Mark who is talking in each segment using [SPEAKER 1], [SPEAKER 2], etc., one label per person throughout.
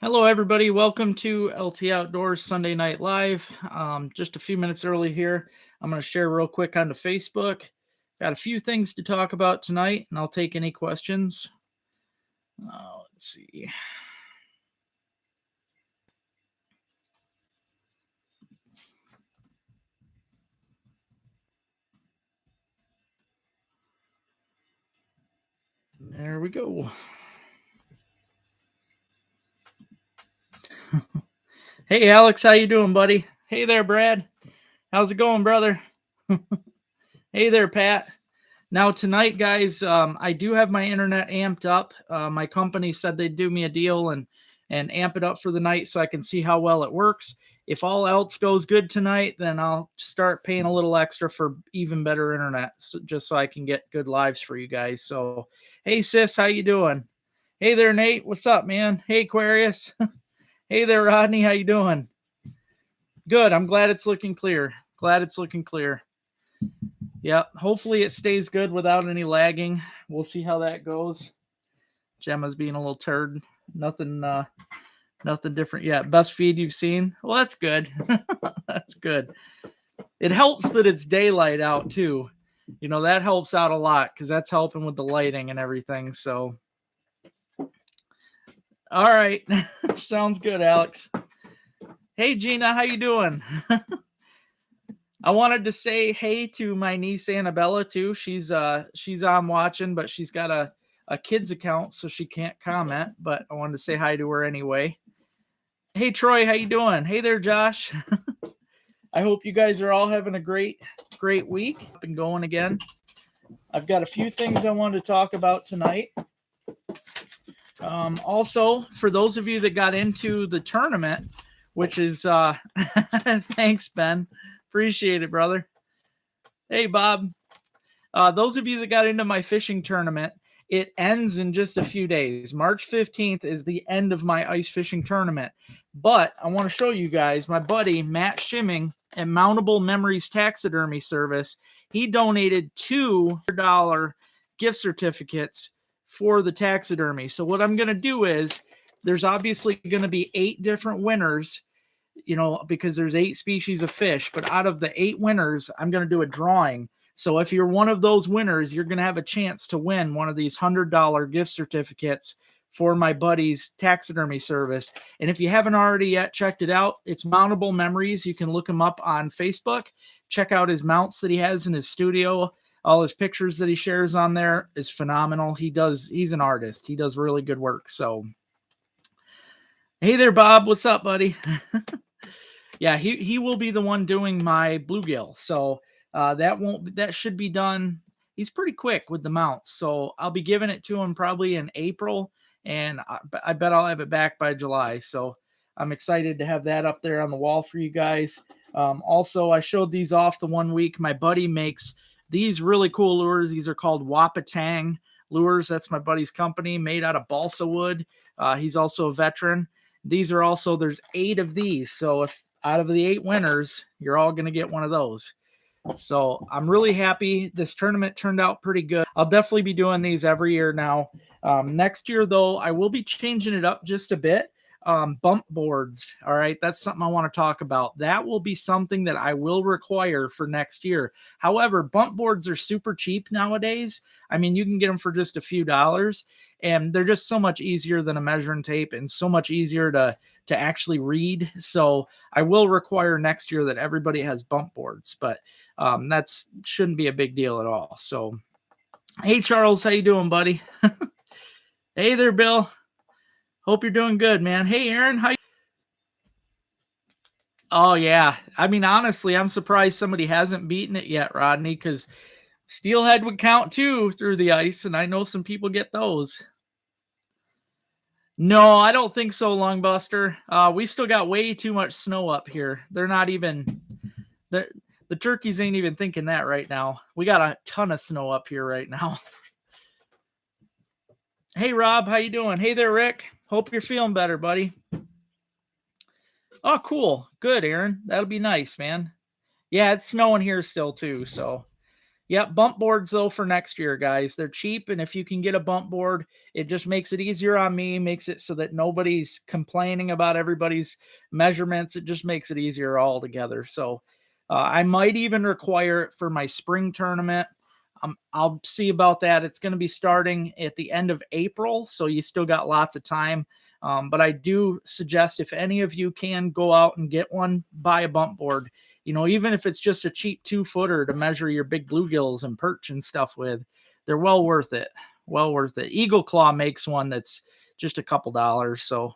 [SPEAKER 1] Hello, everybody. Welcome to LT Outdoors Sunday Night Live. Just a few minutes early here. I'm going to share real quick onto Facebook. Got a few things to talk about tonight, and I'll take any questions. Let's see. There we go. Hey, Alex, how you doing, buddy? Hey there, Brad. How's it going, brother? Hey there, Pat. Now tonight, guys, I do have my internet amped up. My company said they'd do me a deal and amp it up for the night so I can see how well it works. If all else goes good tonight, then I'll start paying a little extra for even better internet, just so I can get good lives for you guys. So, hey sis, how you doing? Hey there, Nate. What's up, man? Hey Aquarius. Hey there, Rodney. How you doing? Good. I'm glad it's looking clear. Glad it's looking clear. Yeah, hopefully it stays good without any lagging. We'll see how that goes. Gemma's being a little turd. Nothing different yet. Best feed you've seen? Well, that's good. That's good. It helps that it's daylight out too. You know, that helps out a lot because that's helping with the lighting and everything. So all right. Sounds good, Alex. Hey Gina, how you doing? I wanted to say hey to my niece Annabella too. She's on watching, but she's got a kid's account, so she can't comment. But I wanted to say hi to her anyway. Hey Troy, how you doing? Hey there, Josh. I hope you guys are all having a great week. Up and going again. I've got a few things I wanted to talk about tonight. Also, for those of you that got into the tournament, which is thanks, Ben. Appreciate it, brother. Hey, Bob. Those of you that got into my fishing tournament, it ends in just a few days. March 15th is the end of my ice fishing tournament. But I want to show you guys my buddy, Matt Schimming at Mountable Memories Taxidermy Service. He donated $2 gift certificates for the taxidermy. So what I'm going to do is there's obviously going to be 8 different winners, you know, because there's 8 species of fish. But out of the 8 winners, I'm going to do a drawing. So if you're one of those winners, you're going to have a chance to win one of these $100 gift certificates for my buddy's taxidermy service. And if you haven't already yet checked it out, it's Mountable Memories. You can look him up on Facebook. Check out his mounts that he has in his studio. All his pictures that he shares on there is phenomenal. He's an artist. He does really good work. So, hey there, Bob. What's up, buddy? Yeah, he will be the one doing my bluegill. So that should be done. He's pretty quick with the mounts. So I'll be giving it to him probably in April, and I bet I'll have it back by July. So I'm excited to have that up there on the wall for you guys. Also, I showed these off the one week. My buddy makes these really cool lures. These are called Wapatang lures. That's my buddy's company, made out of balsa wood. He's also a veteran. These are also, there's 8 of these. So if out of the 8 winners, you're all going to get one of those. So I'm really happy. This tournament turned out pretty good. I'll definitely be doing these every year now. Next year, though, I will be changing it up just a bit. Bump boards. All right. That's something I want to talk about. That will be something that I will require for next year. However, bump boards are super cheap nowadays. I mean, you can get them for just a few dollars, and they're just so much easier than a measuring tape and so much easier to actually read. So I will require next year that everybody has bump boards, but that's shouldn't be a big deal at all. So, hey, Charles, how you doing, buddy? Hey there, Bill. Hope you're doing good, man. Hey, Aaron, how you? Oh, yeah. I mean, honestly, I'm surprised somebody hasn't beaten it yet, Rodney, because steelhead would count too through the ice, and I know some people get those. No, I don't think so, Longbuster. We still got way too much snow up here. They're not even the turkeys ain't even thinking that right now. We got a ton of snow up here right now. Hey, Rob, how you doing? Hey there, Rick. Hope you're feeling better, buddy. Oh, cool. Good, Aaron. That'll be nice, man. Yeah, it's snowing here still too, so Yeah, bump boards though for next year, guys. They're cheap, and if you can get a bump board, it just makes it easier on me, makes it so that nobody's complaining about everybody's measurements. It just makes it easier all together. So I might even require it for my spring tournament. I'll see about that. It's going to be starting at the end of April, so you still got lots of time. But I do suggest if any of you can go out and get one, buy a bump board. You know, even if it's just a cheap 2-footer to measure your big bluegills and perch and stuff with, they're well worth it. Well worth it. Eagle Claw makes one that's just a couple dollars. So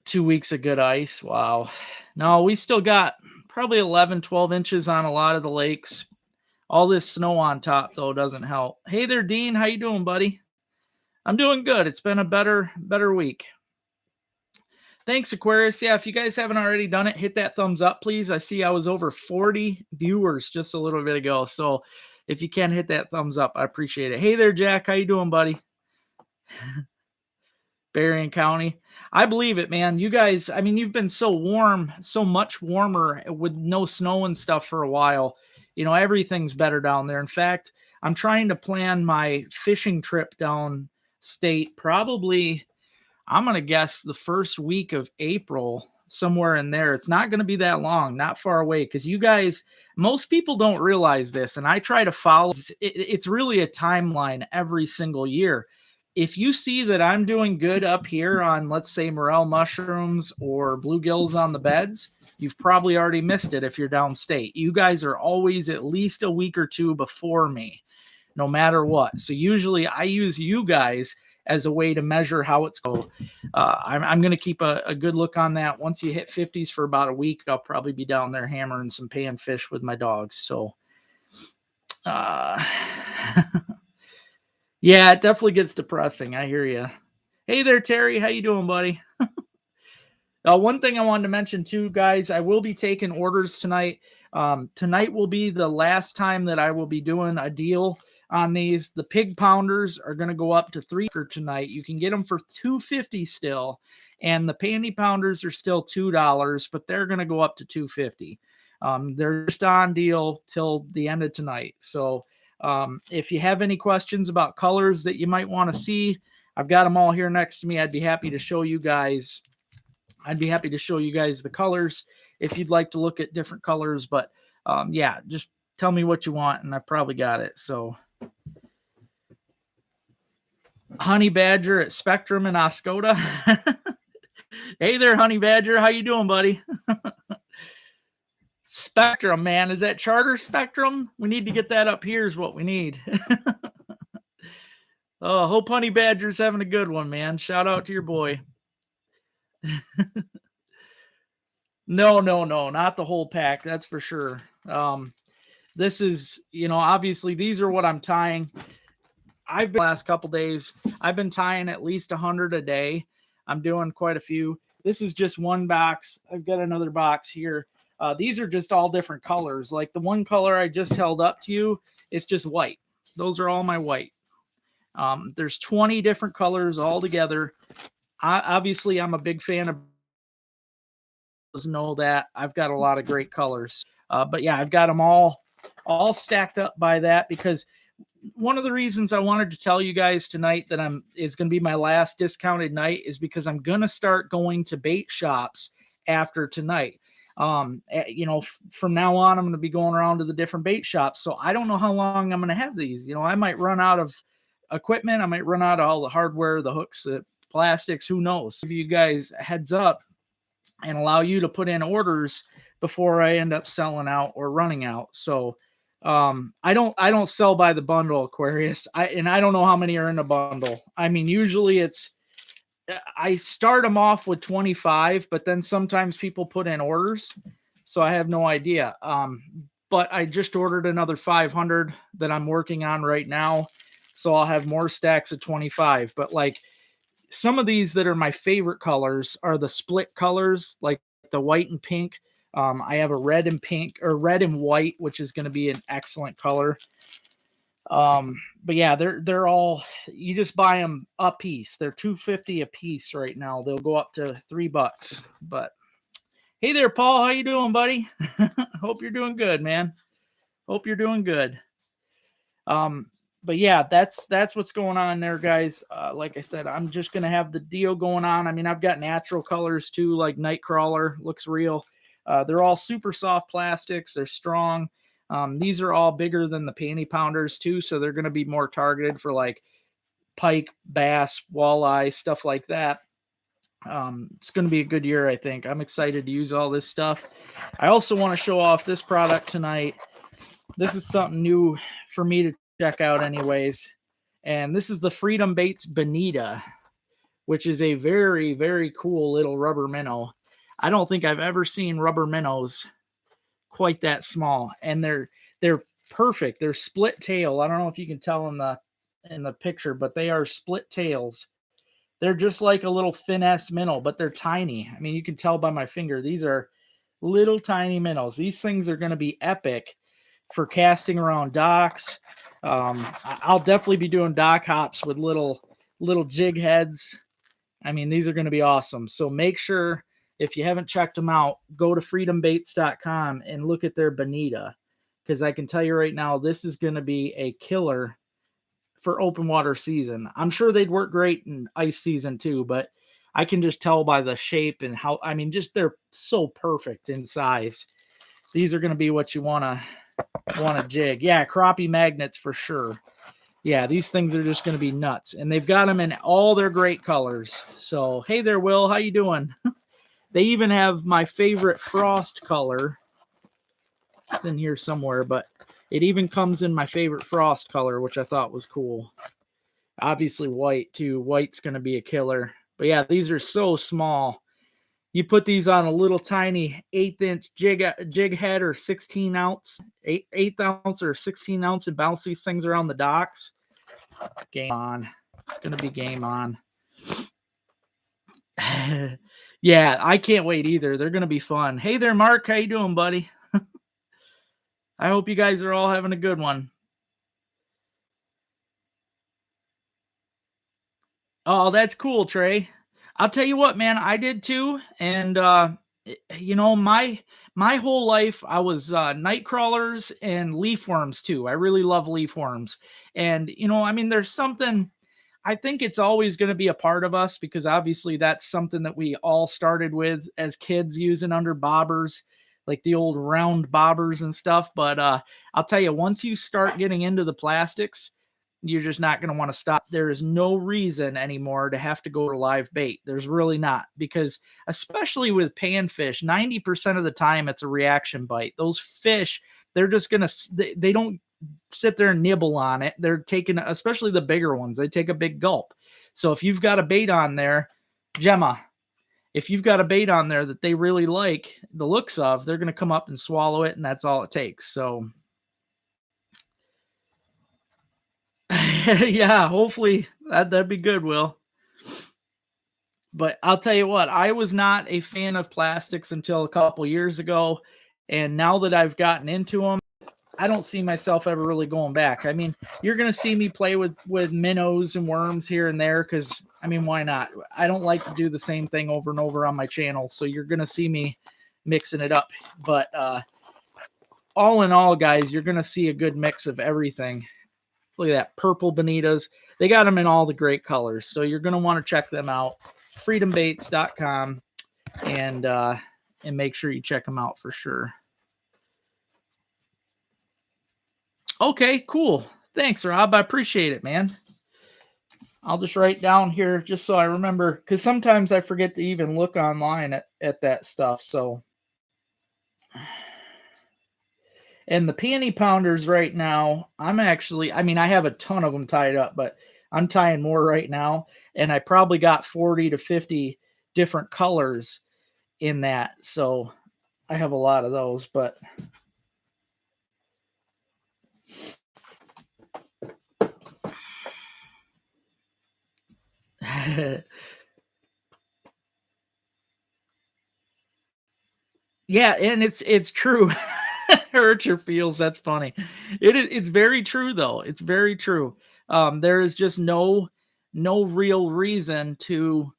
[SPEAKER 1] 2 weeks of good ice. Wow. No, we still got probably 11, 12 inches on a lot of the lakes. All this snow on top, though, doesn't help. Hey there, Dean. How you doing, buddy? I'm doing good. It's been a better week. Thanks, Aquarius. Yeah, if you guys haven't already done it, hit that thumbs up, please. I see I was over 40 viewers just a little bit ago. So if you can hit that thumbs up, I appreciate it. Hey there, Jack. How you doing, buddy? Berrien County. I believe it, man. You guys, I mean, you've been so warm, so much warmer with no snow and stuff for a while. You know, everything's better down there. In fact, I'm trying to plan my fishing trip down state probably, I'm going to guess the first week of April, somewhere in there. It's not going to be that long, not far away, because you guys, most people don't realize this, and I try to follow. It's really a timeline every single year. If you see that I'm doing good up here on, let's say, morel mushrooms or bluegills on the beds, you've probably already missed it if you're downstate. You guys are always at least a week or two before me, no matter what. So usually I use you guys as a way to measure how it's going. I'm going to keep a good look on that. Once you hit 50s for about a week, I'll probably be down there hammering some panfish with my dogs. So, yeah, it definitely gets depressing. I hear you. Hey there, Terry. How you doing, buddy? One thing I wanted to mention too, guys, I will be taking orders tonight. Tonight will be the last time that I will be doing a deal on these. The pig pounders are going to go up to $3 for tonight. You can get them for $2.50 still, and the panty pounders are still $2, but they're going to go up to $2.50. They're just on deal till the end of tonight. So if you have any questions about colors that you might want to see, I've got them all here next to me. I'd be happy to show you guys. The colors if you'd like to look at different colors. But yeah, just tell me what you want, and I probably got it. So Honey Badger at Spectrum in Oscoda. Hey there, Honey Badger. How you doing, buddy? Spectrum, man. Is that Charter Spectrum? We need to get that up here is what we need. Oh, hope Honey Badger's having a good one, man. Shout out to your boy. No, not the whole pack. That's for sure. This is, obviously these are what I'm tying. I've been the last couple days, I've been tying at least 100 a day. I'm doing quite a few. This is just one box. I've got another box here. These are just all different colors. Like the one color I just held up to you, it's just white. Those are all my white. There's 20 different colors all together. Obviously, I'm a big fan of, know that I've got a lot of great colors. But yeah, I've got them all stacked up by that, because one of the reasons I wanted to tell you guys tonight that is going to be my last discounted night is because I'm going to start going to bait shops after tonight. From now on, I'm going to be going around to the different bait shops. So I don't know how long I'm going to have these. I might run out of equipment. I might run out of all the hardware, the hooks, the plastics, who knows. Give you guys a heads up and allow you to put in orders before I end up selling out or running out. So I don't sell by the bundle, Aquarius. I don't know how many are in a bundle. I mean, usually I start them off with 25, but then sometimes people put in orders, so I have no idea. But I just ordered another 500 that I'm working on right now, so I'll have more stacks of 25. But like some of these that are my favorite colors are the split colors, like the white and pink. I have a red and pink, or red and white, which is going to be an excellent color. But yeah, they're all, you just buy them a piece. They're $2.50 a piece right now. They'll go up to $3. But Hey there, Paul. How you doing, buddy? Hope you're doing good, man. Hope you're doing good. Um, but yeah, that's what's going on there, guys. Like I said, I'm just gonna have the deal going on. I mean, I've got natural colors too, like Nightcrawler looks real. They're all super soft plastics. They're strong. These are all bigger than the panty pounders too, so they're gonna be more targeted for like pike, bass, walleye, stuff like that. It's going to be a good year, I think. I'm excited to use all this stuff. I also want to show off this product tonight. This is something new for me to check out anyways. And this is the Freedom Baits Bonita, which is a very, very cool little rubber minnow. I don't think I've ever seen rubber minnows quite that small. And they're perfect. They're split tail. I don't know if you can tell in the picture, but they are split tails. They're just like a little finesse minnow, but they're tiny. I mean, you can tell by my finger. These are little tiny minnows. These things are going to be epic for casting around docks. I'll definitely be doing dock hops with little jig heads. I mean, these are going to be awesome. So make sure, if you haven't checked them out, go to freedombaits.com and look at their Bonita, because I can tell you right now, this is going to be a killer for open water season. I'm sure they'd work great in ice season too, but I can just tell by the shape and how, I mean, just they're so perfect in size. These are going to be what you want to jig. Yeah, crappie magnets for sure. Yeah, these things are just going to be nuts, and they've got them in all their great colors. So, hey there, Will, how you doing? They even have my favorite frost color. It's in here somewhere, but it even comes in my favorite frost color, which I thought was cool. Obviously white too. White's going to be a killer. But yeah, these are so small. You put these on a little tiny 1/8" jig head or 16 ounce, 8 ounce or 16 ounce, and bounce these things around the docks. Game on. It's going to be game on. Yeah, I can't wait either. They're going to be fun. Hey there, Mark. How you doing, buddy? I hope you guys are all having a good one. Oh, that's cool, Trey. I'll tell you what, man, I did too. And you know, my whole life I was night crawlers and leaf worms too. I really love leaf worms. And you know, I mean, there's something, I think it's always going to be a part of us, because obviously that's something that we all started with as kids, using under bobbers, like the old round bobbers and stuff. But I'll tell you, once you start getting into the plastics, you're just not going to want to stop. There is no reason anymore to have to go to live bait. There's really not, because especially with panfish, 90% of the time it's a reaction bite. Those fish, they're just going to, they don't sit there and nibble on it. They're taking, especially the bigger ones, they take a big gulp. So if you've got a bait on there, Gemma, if you've got a bait on there that they really like the looks of, they're going to come up and swallow it, and that's all it takes. So yeah, hopefully that'd be good, Will. But I'll tell you what, I was not a fan of plastics until a couple years ago, and now that I've gotten into them, I don't see myself ever really going back. I mean, you're going to see me play with minnows and worms here and there, because, I mean, why not? I don't like to do the same thing over and over on my channel, so you're going to see me mixing it up. But all in all, guys, you're going to see a good mix of everything. Look at that, purple bonitas. They got them in all the great colors, so you're going to want to check them out. freedombaits.com, and make sure you check them out for sure. Okay, cool. Thanks, Rob. I appreciate it, man. I'll just write down here just so I remember, because sometimes I forget to even look online at that stuff. So, and the panty pounders right now, I'm actually, I mean, I have a ton of them tied up, but I'm tying more right now. And I probably got 40 to 50 different colors in that. So I have a lot of those, but yeah, and it's true. Hurt your feels. That's funny. It's very true though. It's very true. There is just no real reason to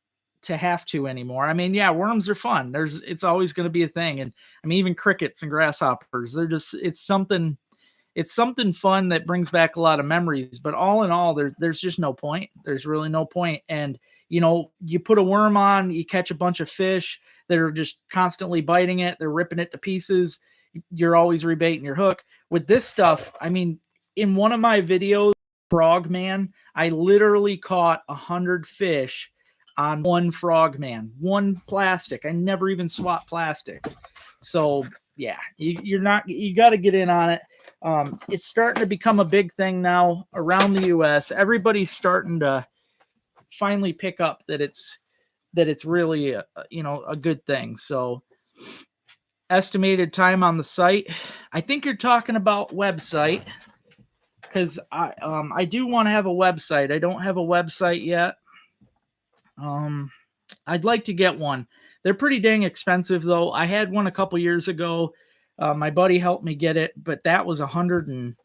[SPEAKER 1] to have to anymore. I mean, yeah, worms are fun. It's always going to be a thing. And I mean, even crickets and grasshoppers, it's something fun that brings back a lot of memories. But all in all, there's just no point. There's really no point. And you put a worm on, you catch a bunch of fish that are just constantly biting it, they're ripping it to pieces. You're always rebaiting your hook. With this stuff, I mean, in one of my videos, Frogman, I literally caught 100 fish on one Frogman, one plastic. I never even swapped plastic. So yeah, you got to get in on it. It's starting to become a big thing now around the U.S. Everybody's starting to finally pick up that it's really a good thing. So estimated time on the site, I think you're talking about website, because I do want to have a website. I don't have a website yet. I'd like to get one. They're pretty dang expensive though. I had one a couple years ago. My buddy helped me get it, but that was $100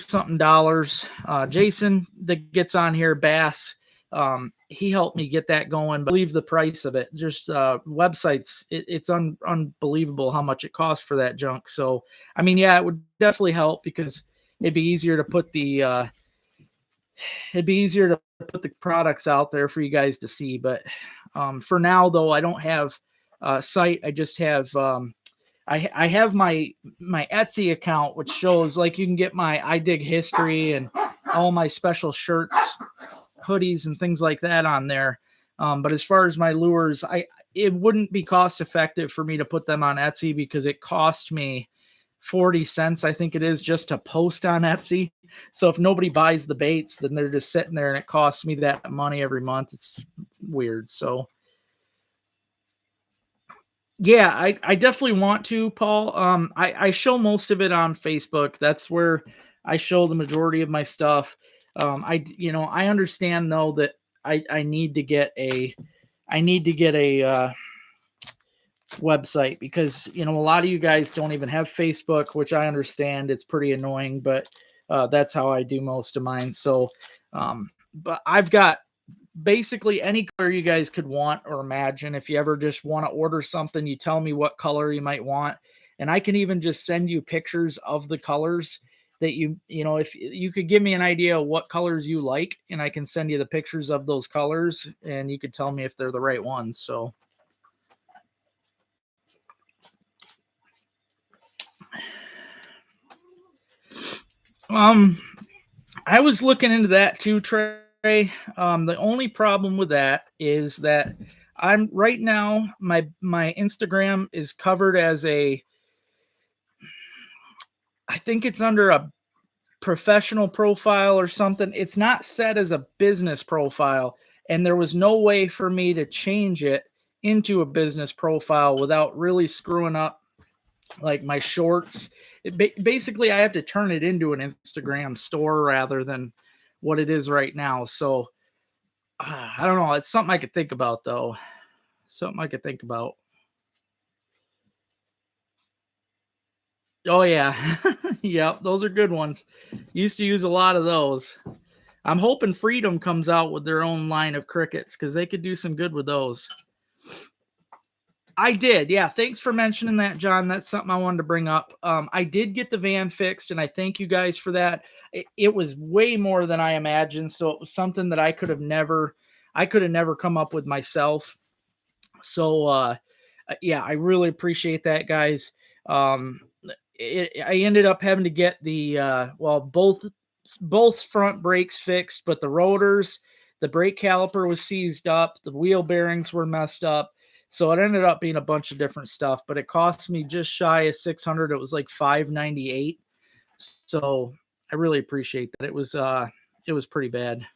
[SPEAKER 1] something dollars. Jason that gets on here, Bass, he helped me get that going, but I believe the price of it, just websites, it's unbelievable how much it costs for that junk. So I mean, yeah, it would definitely help, because it'd be easier to put the products out there for you guys to see. But for now though, I don't have a site. I just have I have my Etsy account, which shows, like, you can get my I Dig history and all my special shirts, hoodies, and things like that on there. But as far as my lures, it wouldn't be cost effective for me to put them on Etsy, because it cost me 40 cents, I think it is, just to post on Etsy. So if nobody buys the baits, then they're just sitting there and it costs me that money every month. It's weird. So yeah, I definitely want to, Paul. I show most of it on Facebook. That's where I show the majority of my stuff. I understand though that I need to get a website, because a lot of you guys don't even have Facebook, which I understand. It's pretty annoying, but that's how I do most of mine. So, but I've got basically any color you guys could want or imagine. If you ever just want to order something, you tell me what color you might want, and I can even just send you pictures of the colors that if you could give me an idea of what colors you like, and I can send you the pictures of those colors, and you could tell me if they're the right ones. So I was looking into that too, Trey. The only problem with that is that I'm right now, my Instagram is covered as I think it's under a professional profile or something. It's not set as a business profile, and there was no way for me to change it into a business profile without really screwing up like my shorts. Basically, I have to turn it into an Instagram store rather than what it is right now. So I don't know. It's something I could think about, though. Something I could think about. Oh yeah, yep. Those are good ones. Used to use a lot of those. I'm hoping Freedom comes out with their own line of crickets, because they could do some good with those. I did. Yeah. Thanks for mentioning that, John. That's something I wanted to bring up. I did get the van fixed, and I thank you guys for that. It was way more than I imagined. So it was something that I could have never come up with myself. So, yeah, I really appreciate that, guys. I ended up having to get the, both front brakes fixed, but the rotors, the brake caliper was seized up. The wheel bearings were messed up. So it ended up being a bunch of different stuff, but it cost me just shy of 600. It was like 598. So I really appreciate that. It was pretty bad.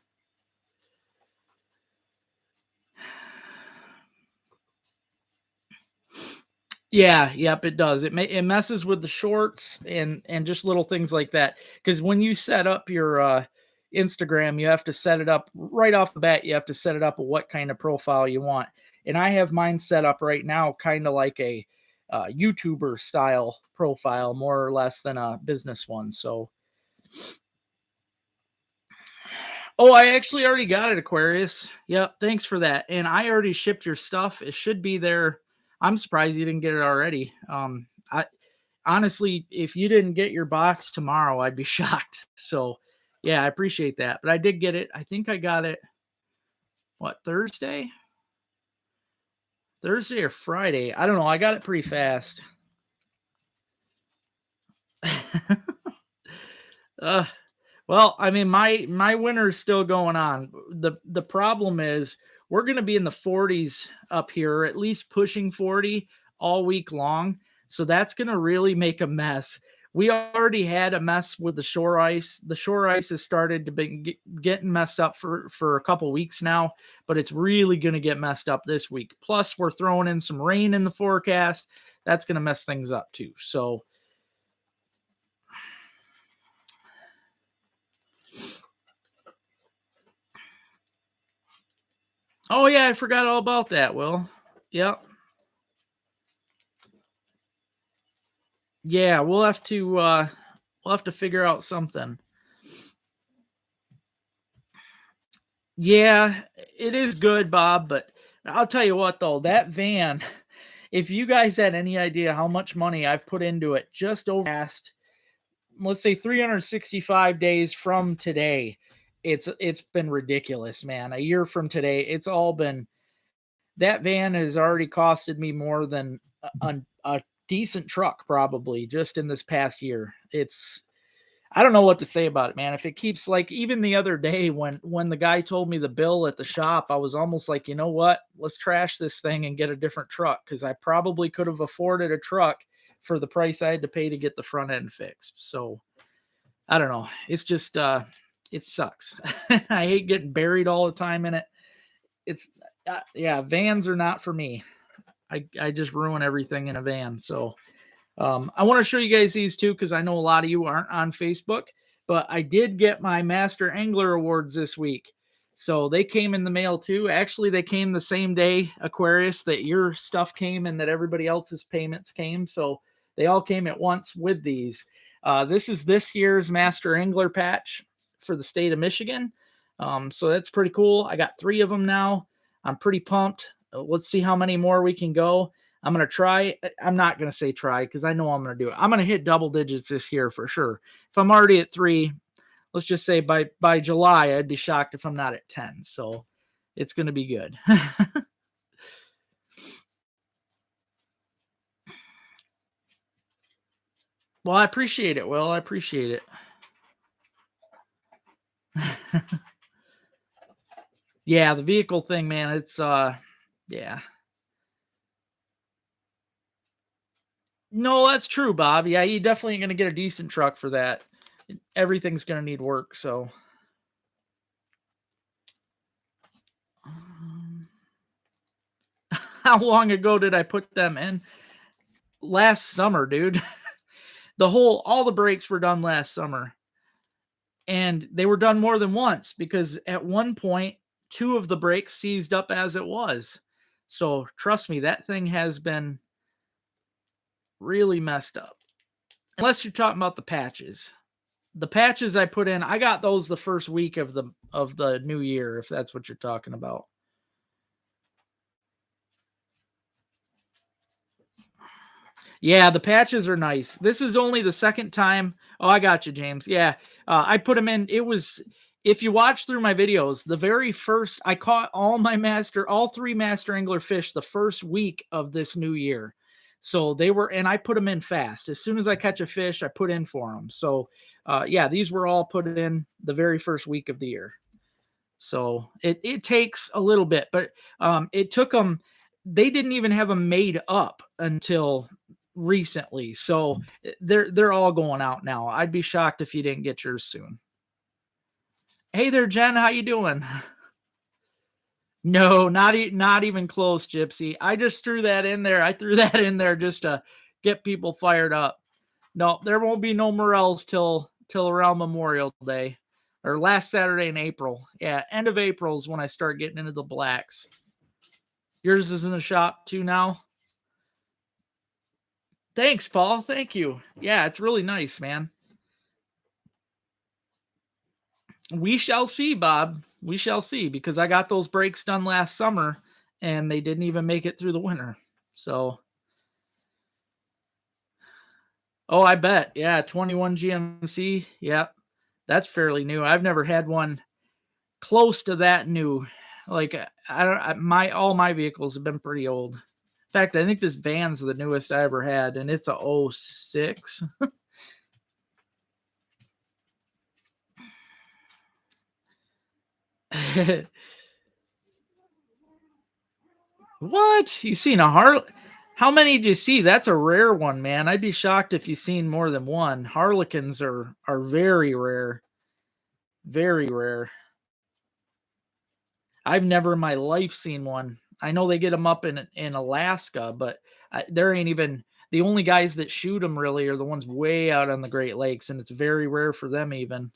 [SPEAKER 1] Yeah, yep, it does. It messes with the shorts and just little things like that. Because when you set up your Instagram, you have to set it up right off the bat. You have to set it up with what kind of profile you want. And I have mine set up right now, kind of like a YouTuber style profile, more or less, than a business one. So Oh, I actually already got it, Aquarius. Yep, thanks for that. And I already shipped your stuff. It should be there. I'm surprised you didn't get it already. I honestly, if you didn't get your box tomorrow, I'd be shocked. So, yeah, I appreciate that. But I did get it. I think I got it what, Thursday? Thursday or Friday? I don't know. I got it pretty fast. uh, Well, I mean, my winter's still going on. The problem is we're going to be in the 40s up here, at least pushing 40 all week long. So that's going to really make a mess. We already had a mess with the shore ice. The shore ice has started to be getting messed up for a couple weeks now, but it's really going to get messed up this week. Plus, we're throwing in some rain in the forecast. That's going to mess things up too. So, oh yeah, I forgot all about that, Will. Yep. Yeah, we'll have to figure out something. Yeah, it is good, Bob, but I'll tell you what though, that van, if you guys had any idea how much money I've put into it just over past, let's say 365 days from today, it's been ridiculous, man. A year from today, it's all been that van has already costed me more than a decent truck probably just in this past year. It's I don't know what to say about it, man. If it keeps like even the other day when the guy told me the bill at the shop, I was almost like, you know what? Let's trash this thing and get a different truck because I probably could have afforded a truck for the price I had to pay to get the front end fixed. So I don't know. It's just it sucks. I hate getting buried all the time in it. It's yeah, vans are not for me. I just ruin everything in a van. So I want to show you guys these too because I know a lot of you aren't on Facebook, but I did get my Master Angler Awards this week. So they came in the mail too. Actually, they came the same day, Aquarius, that your stuff came and that everybody else's payments came. So they all came at once with these. This is this year's Master Angler patch for the state of Michigan. So that's pretty cool. I got 3 of them now. I'm pretty pumped. Let's see how many more we can go. I'm going to try. I'm not going to say try because I know I'm going to do it. I'm going to hit double digits this year for sure. If I'm already at 3, let's just say by July, I'd be shocked if I'm not at 10. So it's going to be good. Well, I appreciate it, Will. I appreciate it. Yeah, the vehicle thing, man, it's yeah. No, that's true, Bob. Yeah, you definitely going to get a decent truck for that. Everything's going to need work, so how long ago did I put them in? Last summer, dude. All the brakes were done last summer. And they were done more than once because at one point 2 of the brakes seized up as it was. So trust me, that thing has been really messed up. Unless you're talking about the patches. The patches I put in, I got those the first week of the new year, if that's what you're talking about. Yeah, the patches are nice. This is only the second time. Oh, I got you, James. Yeah, I put them in. It was if you watch through my videos, the very first I caught all 3 master angler fish the first week of this new year. So they were, and I put them in fast. As soon as I catch a fish, I put in for them. So, yeah, these were all put in the very first week of the year. So it takes a little bit, but it took them. They didn't even have them made up until recently. So they're all going out now. I'd be shocked if you didn't get yours soon. Hey there, Jen. How you doing? No, not even close, Gypsy. I just threw that in there. I threw that in there just to get people fired up. No, there won't be no morels till around Memorial Day or last Saturday in April. Yeah, end of April is when I start getting into the blacks. Yours is in the shop too now. Thanks, Paul. Thank you. Yeah, it's really nice, man. We shall see, Bob. We shall see, because I got those brakes done last summer and they didn't even make it through the winter. So, oh, I bet. Yeah, 21 GMC. Yeah, that's fairly new. I've never had one close to that new. Like I don't my all my vehicles have been pretty old. In fact, I think this van's the newest I ever had, and it's a '06. What? You seen a Harley? How many did you see? That's a rare one, man. I'd be shocked if you seen more than one. Harlequins are very rare. Very rare. I've never in my life seen one. I know they get them up in Alaska, but there ain't even the only guys that shoot them really are the ones way out on the Great Lakes, and it's very rare for them even.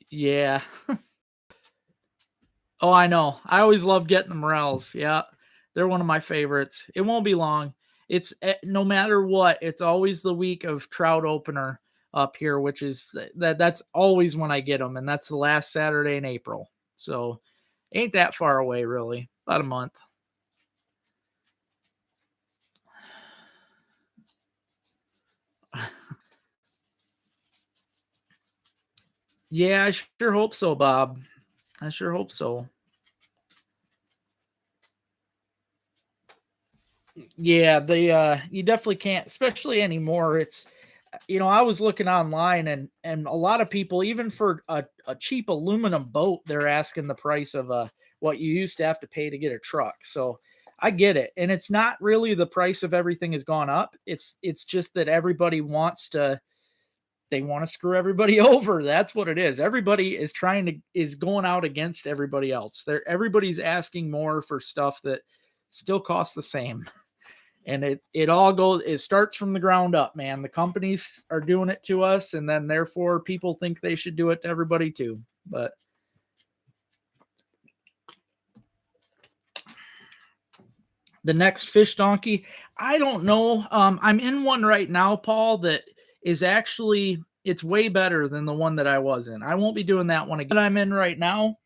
[SPEAKER 1] Yeah. Oh, I know. I always love getting the morels. Yeah, they're one of my favorites. It won't be long. It's no matter what. It's always the week of trout opener up here, which is that's always when I get them, and that's the last Saturday in April. So ain't that far away, really. About a month. Yeah, I sure hope so, Bob. I sure hope so. Yeah, they you definitely can't, especially anymore. It's I was looking online and a lot of people, even for a cheap aluminum boat, they're asking the price of what you used to have to pay to get a truck. So I get it. And it's not really the price of everything has gone up. It's just that everybody wants to they want to screw everybody over. That's what it is. Everybody is going out against everybody else. Everybody's asking more for stuff that still costs the same. And it starts from the ground up, man. The companies are doing it to us, and then therefore people think they should do it to everybody too. But the next fish donkey, I don't know. I'm in one right now, Paul, that is actually it's way better than the one that I was in. I won't be doing that one again. That I'm in right now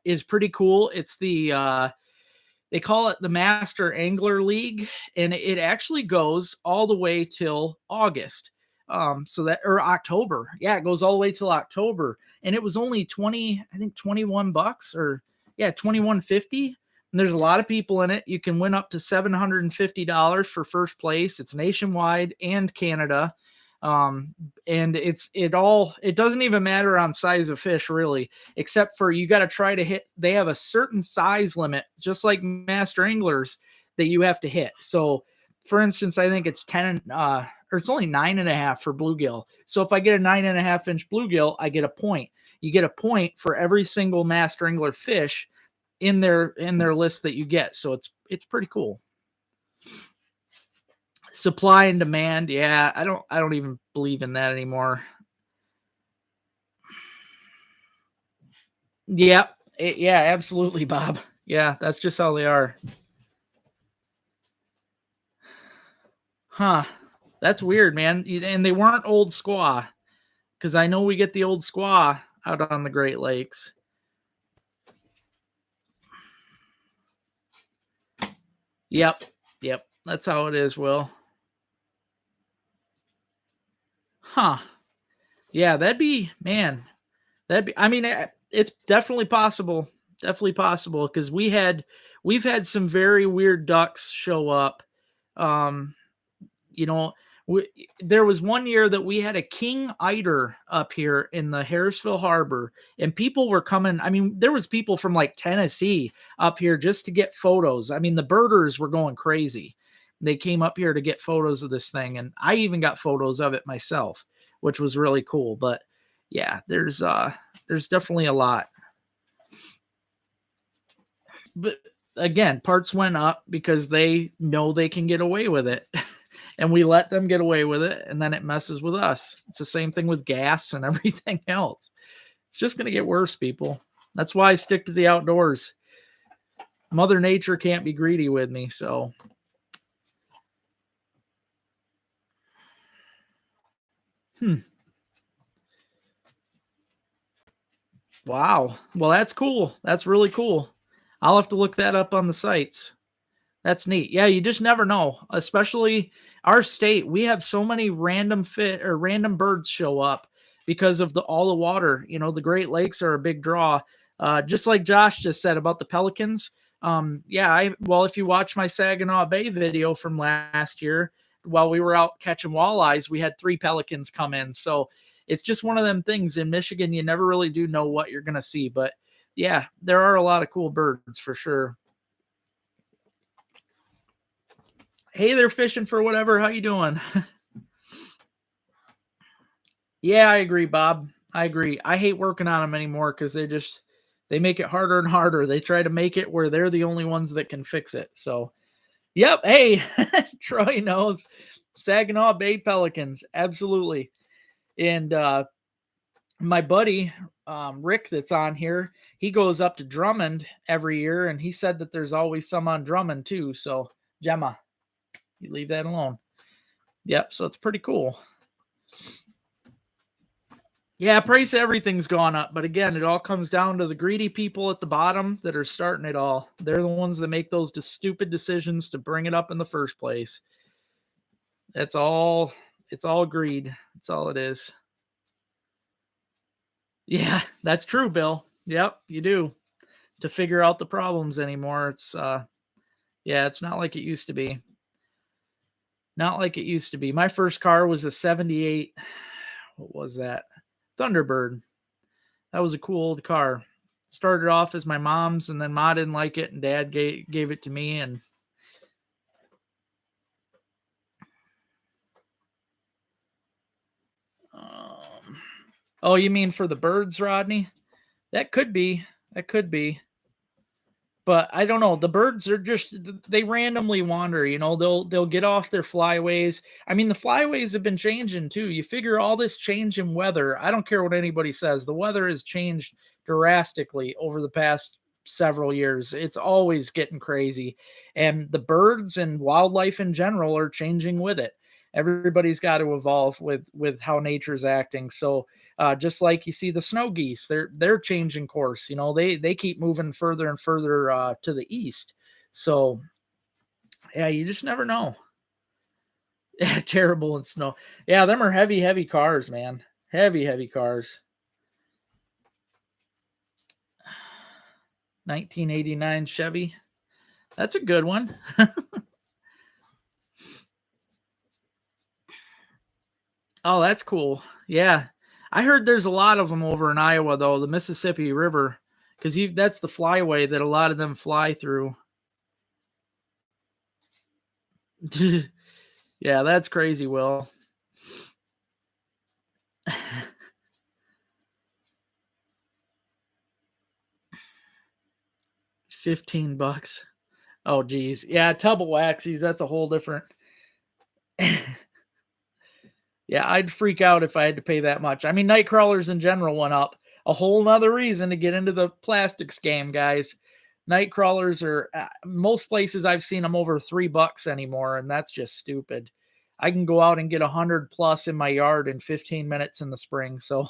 [SPEAKER 1] is pretty cool. It's they call it the Master Angler League, and it actually goes all the way till August. So that or October. Yeah, it goes all the way till October. And it was only 20, I think $21 or yeah, 21.50. And there's a lot of people in it. You can win up to $750 for first place. It's nationwide and Canada. Um, and it doesn't even matter on size of fish really, except for you got to try to hit. They have a certain size limit, just like master anglers, that you have to hit. So, for instance, I think it's 10, or it's only 9.5 for bluegill. So if I get a 9.5-inch bluegill, I get a point. You get a point for every single master angler fish in their list that you get. So it's pretty cool. Supply and demand, yeah, I don't even believe in that anymore. Yeah, yeah, absolutely, Bob. Yeah, that's just how they are. Huh. That's weird, man. And they weren't old squaw, because I know we get the old squaw out on the Great Lakes. Yep. Yep. That's how it is, Will. Huh. Yeah, I mean, it's definitely possible. Definitely possible, because we've had some very weird ducks show up. Um, you know, there was one year that we had a king eider up here in the Harrisville Harbor, and people were coming. I mean, there was people from like Tennessee up here just to get photos. I mean, the birders were going crazy. They came up here to get photos of this thing, and I even got photos of it myself, which was really cool. But yeah, there's definitely a lot. But again, parts went up because they know they can get away with it. And we let them get away with it, and then it messes with us. It's the same thing with gas and everything else. It's just going to get worse, people. That's why I stick to the outdoors. Mother Nature can't be greedy with me, so Hmm. Wow. Well, that's cool. That's really cool. I'll have to look that up on the sites. That's neat. Yeah, you just never know. Especially our state, we have so many random fit or random birds show up because of all the water. You know, the Great Lakes are a big draw. Just like Josh just said about the pelicans. Yeah, well, if you watch my Saginaw Bay video from last year, while we were out catching walleyes, we had 3 pelicans come in. So it's just one of them things in Michigan. You never really do know what you're gonna see, but yeah, there are a lot of cool birds for sure. Hey there, fishing for whatever. How you doing? Yeah, I agree, Bob. I agree. I hate working on them anymore because they make it harder and harder. They try to make it where they're the only ones that can fix it. So, yep. Hey, Troy knows Saginaw Bay Pelicans, absolutely. And my buddy Rick, that's on here, he goes up to Drummond every year, and he said that there's always some on Drummond too. So, Gemma, you leave that alone. Yep. So it's pretty cool. Yeah, price of everything's gone up, but again, it all comes down to the greedy people at the bottom that are starting it all. They're the ones that make those stupid decisions to bring it up in the first place. That's all. It's all greed. That's all it is. Yeah, that's true, Bill. Yep, you do. To figure out the problems anymore, it's yeah, it's not like it used to be. Not like it used to be. My first car was a 78, what was that? Thunderbird. That was a cool old car. Started off as my mom's, and then Ma didn't like it, and Dad gave it to me. And um, oh, you mean for the birds, Rodney? That could be. That could be. But I don't know. The birds are just they randomly wander. You know, they'll get off their flyways. I mean, the flyways have been changing too. You figure all this change in weather. I don't care what anybody says. The weather has changed drastically over the past several years. It's always getting crazy, and the birds and wildlife in general are changing with it. Everybody's got to evolve with how nature's acting. So just like you see the snow geese, they're changing course. You know, they keep moving further and further to the east. So yeah, you just never know. Terrible in snow. Yeah, them are heavy, heavy cars, man. Heavy, heavy cars. 1989 Chevy. That's a good one. Oh, that's cool. Yeah, I heard there's a lot of them over in Iowa, though, the Mississippi River, because that's the flyway that a lot of them fly through. Yeah, that's crazy, Will. 15 bucks. Oh, geez. Yeah, tub of waxies. That's a whole different. Yeah, I'd freak out if I had to pay that much. I mean, night crawlers in general went up. A whole nother reason to get into the plastics game, guys. Night crawlers are most places I've seen them over $3 anymore, and that's just stupid. I can go out and get 100 plus in my yard in 15 minutes in the spring, so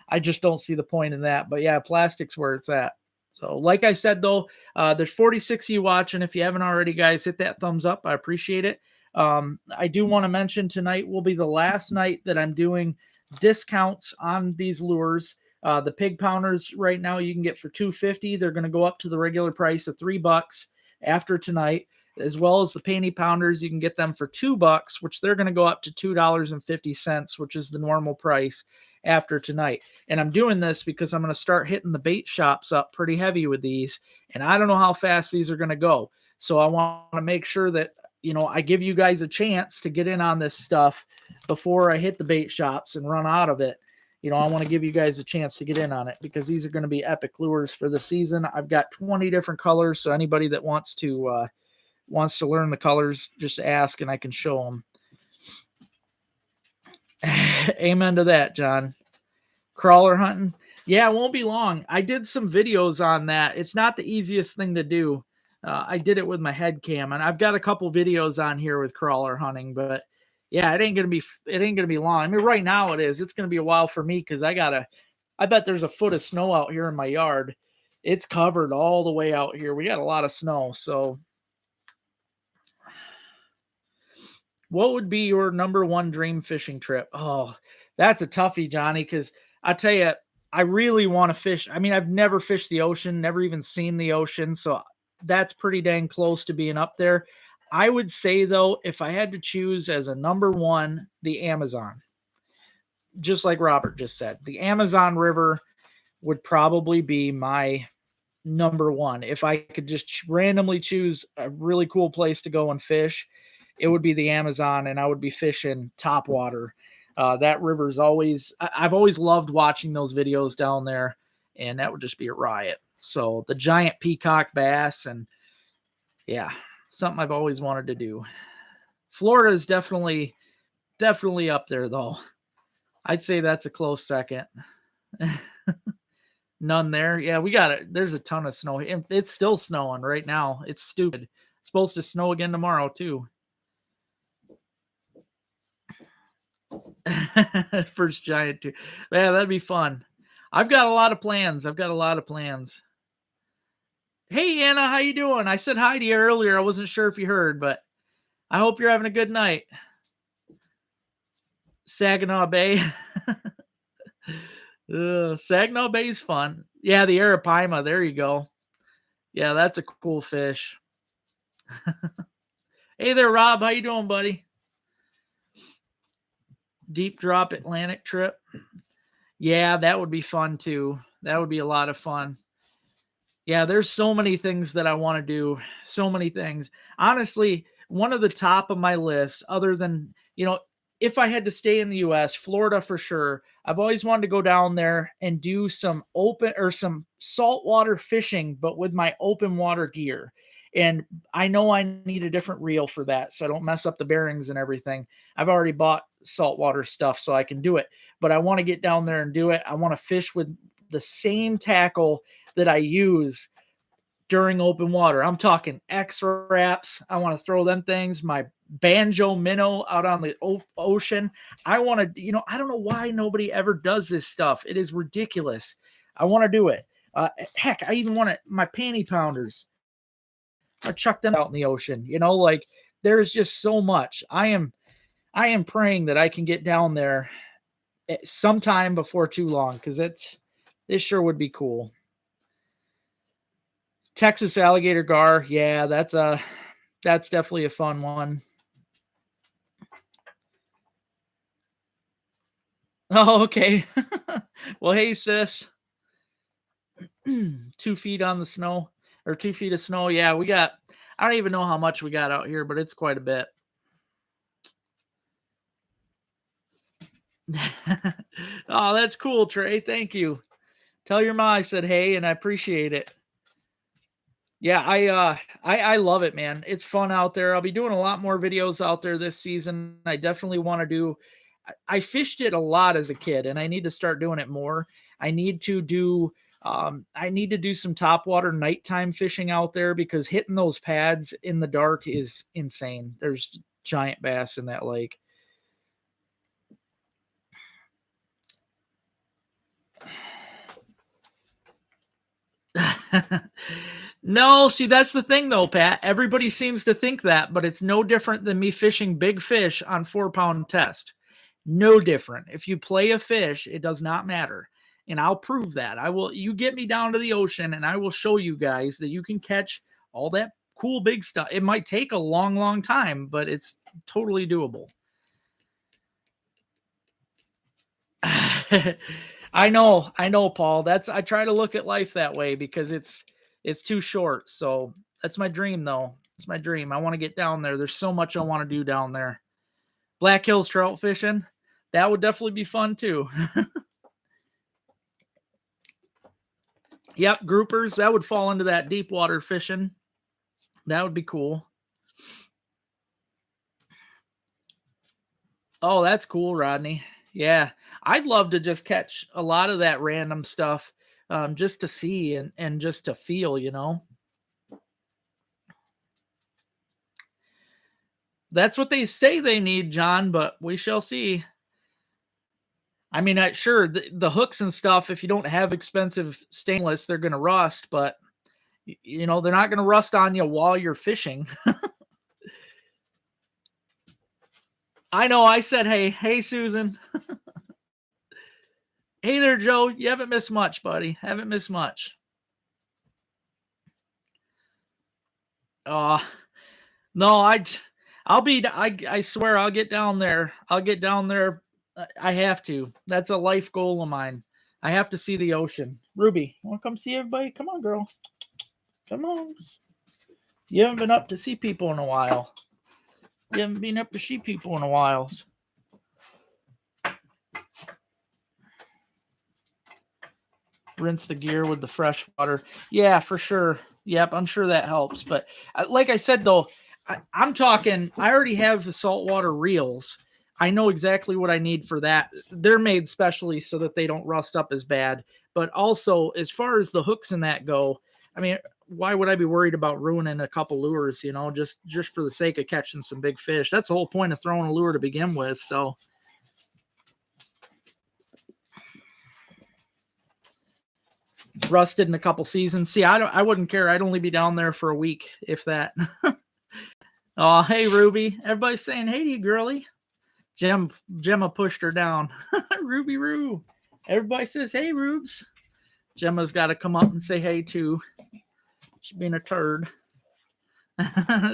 [SPEAKER 1] I just don't see the point in that. But yeah, plastic's where it's at. So, like I said, though, there's 46 of you watching. If you haven't already, guys, hit that thumbs up. I appreciate it. I do want to mention tonight will be the last night that I'm doing discounts on these lures. The pig pounders right now you can get for $2.50. They're going to go up to the regular price of $3 after tonight, as well as the panty pounders. You can get them for $2, which they're going to go up to $2.50, which is the normal price after tonight. And I'm doing this because I'm going to start hitting the bait shops up pretty heavy with these, and I don't know how fast these are going to go. So I want to make sure that I give you guys a chance to get in on this stuff before I hit the bait shops and run out of it. I want to give you guys a chance to get in on it because these are going to be epic lures for the season. I've got 20 different colors, so anybody that wants to learn the colors, just ask and I can show them. Amen to that, John. Crawler hunting. Yeah, it won't be long. I did some videos on that. It's not the easiest thing to do. I did it with my head cam, and I've got a couple videos on here with crawler hunting, but Yeah, it ain't gonna be long. I mean, right now it is. It's gonna be a while for me because I bet there's a foot of snow out here in my yard. It's covered all the way out here. We got a lot of snow. So, what would be your number one dream fishing trip? Oh, that's a toughie, Johnny, because I tell you, I really want to fish. I mean, I've never fished the ocean, never even seen the ocean. So, that's pretty dang close to being up there. I would say, though, if I had to choose as a number one, the Amazon, just like Robert just said, the Amazon River would probably be my number one. If I could just randomly choose a really cool place to go and fish, it would be the Amazon, and I would be fishing top water. That river's I've always loved watching those videos down there, and that would just be a riot. So the giant peacock bass, and yeah, something I've always wanted to do. Florida is definitely up there, though. I'd say that's a close second. None there. Yeah, we got it. There's a ton of snow. It's still snowing right now. It's stupid. It's supposed to snow again tomorrow too. First giant too. Yeah, that'd be fun. I've got a lot of plans. Hey Anna, how you doing? I said hi to you earlier. I wasn't sure if you heard, but I hope you're having a good night. Saginaw Bay. Saginaw Bay's fun. Yeah, the Arapaima. There you go. Yeah, that's a cool fish. Hey there, Rob. How you doing, buddy? Deep drop Atlantic trip. Yeah, that would be fun too. That would be a lot of fun. Yeah, there's so many things that I want to do. So many things. Honestly, one of the top of my list, other than, if I had to stay in the US, Florida for sure. I've always wanted to go down there and do some open or some saltwater fishing, but with my open water gear. And I know I need a different reel for that so I don't mess up the bearings and everything. I've already bought saltwater stuff so I can do it, but I want to get down there and do it. I want to fish with the same tackle that I use during open water. I'm talking X wraps. I want to throw them things, my banjo minnow out on the ocean. I want to, I don't know why nobody ever does this stuff. It is ridiculous. I want to do it. Heck, I even want my panty pounders. I chuck them out in the ocean. Like there's just so much. I am praying that I can get down there sometime before too long because this sure would be cool. Texas alligator gar, yeah, that's definitely a fun one. Oh, okay. Well, hey, sis. 2 feet on the snow or 2 feet of snow. Yeah, I don't even know how much we got out here, but it's quite a bit. Oh, that's cool, Trey. Thank you. Tell your ma I said hey, and I appreciate it. Yeah, I love it, man. It's fun out there. I'll be doing a lot more videos out there this season. I definitely want to do. I fished it a lot as a kid, and I need to start doing it more. I need to do. I need to do some topwater nighttime fishing out there because hitting those pads in the dark is insane. There's giant bass in that lake. No, see, that's the thing though, Pat. Everybody seems to think that, but it's no different than me fishing big fish on 4-pound test. No different. If you play a fish, it does not matter. And I'll prove that. You get me down to the ocean and I will show you guys that you can catch all that cool big stuff. It might take a long, long time, but it's totally doable. I know, Paul. I try to look at life that way because it's too short. So that's my dream, though. It's my dream. I want to get down there. There's so much I want to do down there. Black Hills trout fishing, that would definitely be fun too. Yep, groupers, that would fall into that deep water fishing. That would be cool. Oh, that's cool, Rodney. Yeah, I'd love to just catch a lot of that random stuff, just to see and just to feel. That's what they say they need, John, but we shall see. I mean, sure, the hooks and stuff, if you don't have expensive stainless, they're going to rust, but you know, they're not going to rust on you while you're fishing. I know, I said, hey, hey, Susan. Hey there, Joe. You haven't missed much, buddy. Haven't missed much. No, I swear I'll get down there. I'll get down there. I have to. That's a life goal of mine. I have to see the ocean. Ruby, you want to come see everybody? Come on, girl. Come on. You haven't been up to see people in a while. You haven't been up to see people in a while. Rinse the gear with the fresh water. Yeah, for sure. Yep, I'm sure that helps. But like I said, though, I'm talking, I already have the saltwater reels. I know exactly what I need for that. They're made specially so that they don't rust up as bad. But also, as far as the hooks and that go, I mean, why would I be worried about ruining a couple lures, you know, just for the sake of catching some big fish? That's the whole point of throwing a lure to begin with. So rusted in a couple seasons. See, I wouldn't care. I'd only be down there for a week, if that. Oh, hey, Ruby. Everybody's saying, hey to you, girly. Gemma pushed her down. Ruby Roo. Everybody says, hey, Rubes. Gemma's got to come up and say hey, too. She's being a turd.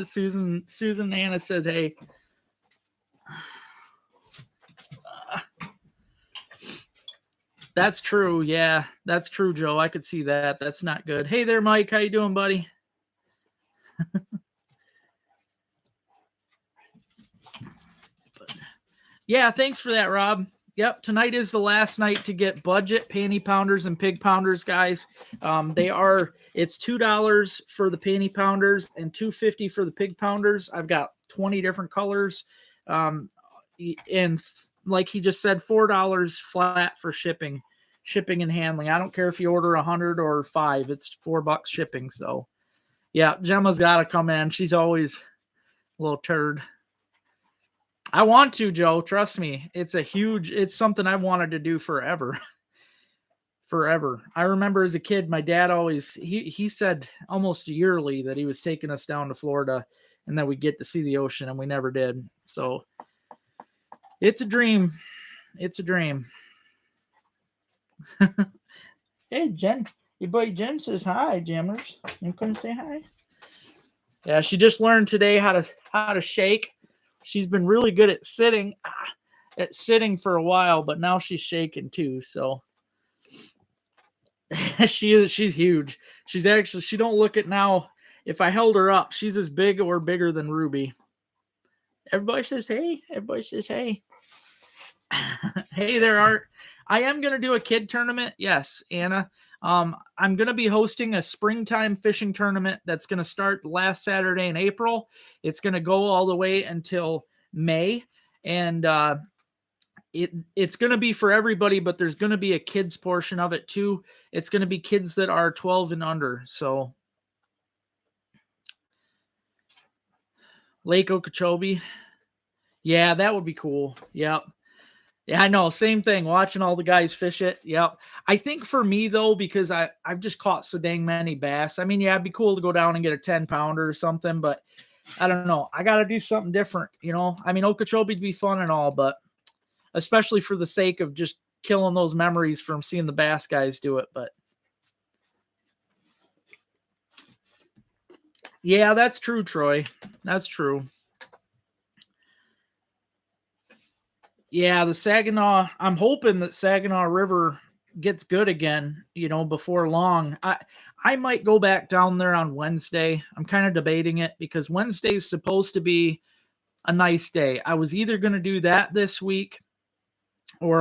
[SPEAKER 1] Susan Anna said, hey. That's true. Yeah, that's true, Joe. I could see that. That's not good. Hey there, Mike. How you doing, buddy? Yeah, thanks for that, Rob. Yep, tonight is the last night to get budget panty pounders and pig pounders, guys. It's $2 for the panty pounders and $2.50 for the pig pounders. I've got 20 different colors. And like he just said, $4 flat for shipping and handling. I don't care if you order 100 or 5, it's $4 shipping. So yeah, Gemma's got to come in. She's always a little turd. I want to, Joe. Trust me. It's something I've wanted to do forever. Forever. I remember as a kid, my dad always, he said almost yearly that he was taking us down to Florida and that we'd get to see the ocean, and we never did. So it's a dream. It's a dream. Hey, Jen. Your boy Jen says hi, Jammers. You come say hi? Yeah, she just learned today how to shake. She's been really good at sitting for a while, but now she's shaking too. So she's huge. She don't look it now. If I held her up, she's as big or bigger than Ruby. Everybody says hey. Everybody says hey. Hey there, Art. I am going to do a kid tournament. Yes, Anna. I'm going to be hosting a springtime fishing tournament that's going to start last Saturday in April. It's going to go all the way until May. And it's going to be for everybody, but there's going to be a kids portion of it too. It's going to be kids that are 12 and under. So Lake Okeechobee. Yeah, that would be cool. Yep. Yeah, I know. Same thing. Watching all the guys fish it. Yep. I think for me, though, because I've just caught so dang many bass. I mean, yeah, it'd be cool to go down and get a 10-pounder or something, but I don't know. I got to do something different, you know? I mean, Okeechobee'd be fun and all, but especially for the sake of just killing those memories from seeing the bass guys do it. But yeah, that's true, Troy. That's true. Yeah, the Saginaw, I'm hoping that Saginaw River gets good again, you know, before long. I might go back down there on Wednesday. I'm kind of debating it because Wednesday is supposed to be a nice day. I was either going to do that this week or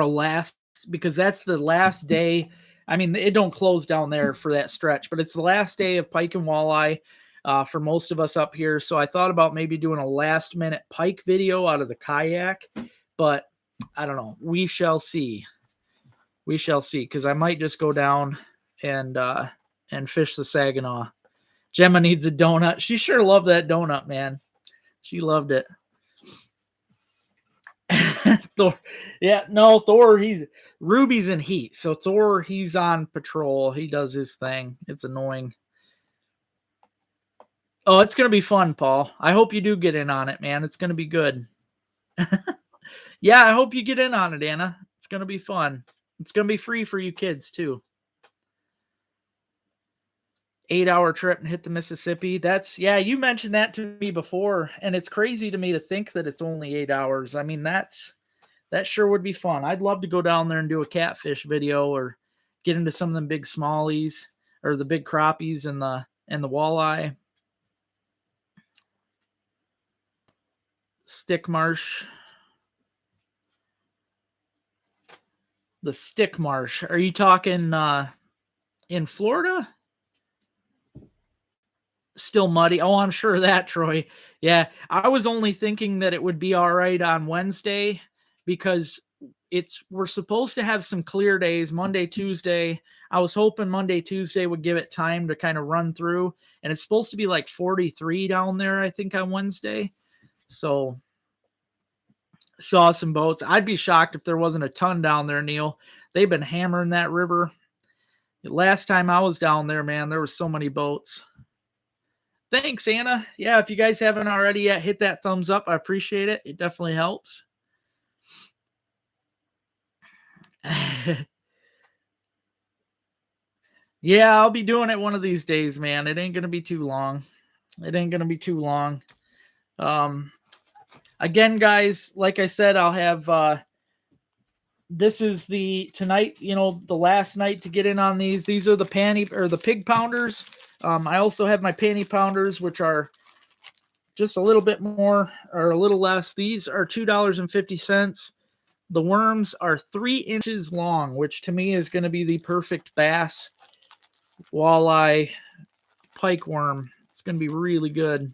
[SPEAKER 1] because that's the last day. I mean, it don't close down there for that stretch, but it's the last day of pike and walleye for most of us up here. So I thought about maybe doing a last minute pike video out of the kayak, but I don't know. We shall see. We shall see, because I might just go down and fish the Saginaw. Gemma needs a donut. She sure loved that donut, man. She loved it. Thor. Yeah, no, Thor, Ruby's in heat. So Thor, he's on patrol. He does his thing. It's annoying. Oh, it's going to be fun, Paul. I hope you do get in on it, man. It's going to be good. Yeah, I hope you get in on it, Anna. It's going to be fun. It's going to be free for you kids, too. 8-hour trip and hit the Mississippi. Yeah, you mentioned that to me before, and it's crazy to me to think that it's only 8 hours. I mean, that sure would be fun. I'd love to go down there and do a catfish video or get into some of them big smallies or the big crappies and the walleye. Stick marsh. The stick marsh. Are you talking in Florida? Still muddy. Oh, I'm sure of that, Troy. Yeah, I was only thinking that it would be all right on Wednesday because we're supposed to have some clear days Monday, Tuesday. I was hoping Monday, Tuesday would give it time to kind of run through, and it's supposed to be like 43 down there, I think, on Wednesday. So saw some boats. I'd be shocked if there wasn't a ton down there, Neil. They've been hammering that river. Last time I was down there, man, there were so many boats. Thanks, Anna. Yeah, if you guys haven't already yet, hit that thumbs up. I appreciate it. It definitely helps. Yeah, I'll be doing it one of these days, man. It ain't going to be too long. Again, guys, like I said, I'll have this is tonight, the last night to get in on these. These are the pig pounders. I also have my panty pounders, which are just a little bit more or a little less. These are $2.50. The worms are 3 inches long, which to me is going to be the perfect bass, walleye, pike worm. It's going to be really good.